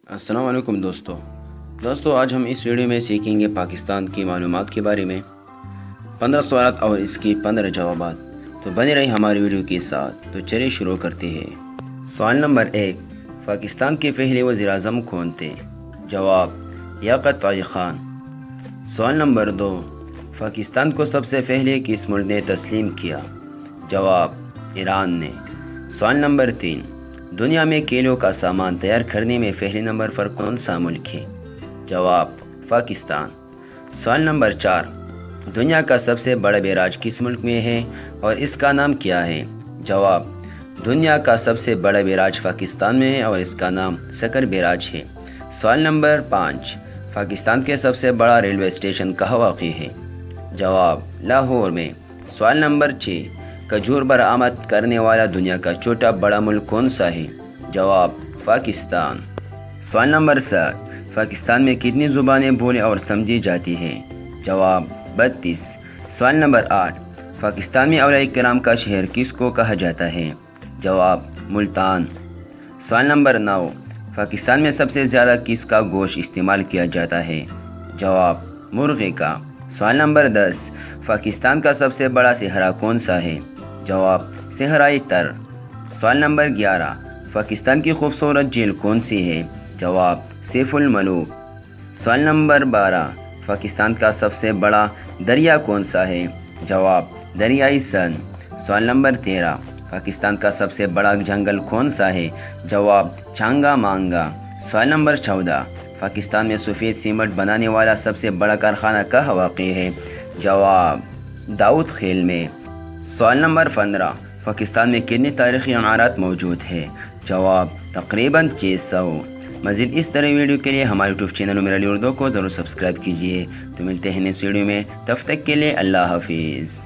السلام علیکم دوستو آج ہم اس ویڈیو میں سیکھیں گے پاکستان کی معلومات کے بارے میں 15 سوالات اور اس کی 15 جوابات۔ تو بنے رہی ہماری ویڈیو کے ساتھ۔ تو چلیے شروع کرتے ہیں۔ سوال نمبر 1، پاکستان کے پہلے وزیر اعظم کون تھے؟ جواب: لیاقت علی خان۔ سوال نمبر 2، پاکستان کو سب سے پہلے کس ملک نے تسلیم کیا؟ جواب: ایران نے۔ سوال نمبر 3، دنیا میں کیلوں کا سامان تیار کرنے میں پہلے نمبر پر کون سا ملک ہے؟ جواب: پاکستان۔ سوال نمبر 4، دنیا کا سب سے بڑا بیراج کس ملک میں ہے اور اس کا نام کیا ہے؟ جواب: دنیا کا سب سے بڑا بیراج پاکستان میں ہے اور اس کا نام سکر بیراج ہے۔ سوال نمبر 5، پاکستان کے سب سے بڑا ریلوے اسٹیشن کہاں واقع ہے؟ جواب: لاہور میں۔ سوال نمبر 6، کھجور برآمد کرنے والا دنیا کا چوتھا بڑا ملک کون سا ہے؟ جواب: پاکستان۔ سوال نمبر 7، پاکستان میں کتنی زبانیں بولی اور سمجھی جاتی ہیں؟ جواب: 32۔ سوال نمبر 8، پاکستان میں اولیاء کرام کا شہر کس کو کہا جاتا ہے؟ جواب: ملتان۔ سوال نمبر 9، پاکستان میں سب سے زیادہ کس کا گوشت استعمال کیا جاتا ہے؟ جواب: مرغے کا۔ سوال نمبر 10، پاکستان کا سب سے بڑا صحرا کون سا ہے؟ جواب: صحرائے تر۔ سوال نمبر 11، پاکستان کی خوبصورت جھیل کون سی ہے؟ جواب: سیف الملوک۔ سوال نمبر 12، پاکستان کا سب سے بڑا دریا کون سا ہے؟ جواب: دریائے سندھ۔ سوال نمبر 13، پاکستان کا سب سے بڑا جنگل کون سا ہے؟ جواب: چانگا مانگا۔ سوال نمبر 14، پاکستان میں سفید سیمنٹ بنانے والا سب سے بڑا کارخانہ کہاں واقع ہے؟ جواب: داؤد خیل میں۔ سوال نمبر 15، پاکستان میں کتنی تاریخی عمارات موجود ہیں؟ جواب: تقریباً 600۔ مزید اس طرح ویڈیو کے لیے ہمارے یوٹیوب چینل میرا علی اردو کو ضرور سبسکرائب کیجیے۔ تو ملتے ہیں اس ویڈیو میں، تب تک کے لیے اللہ حافظ۔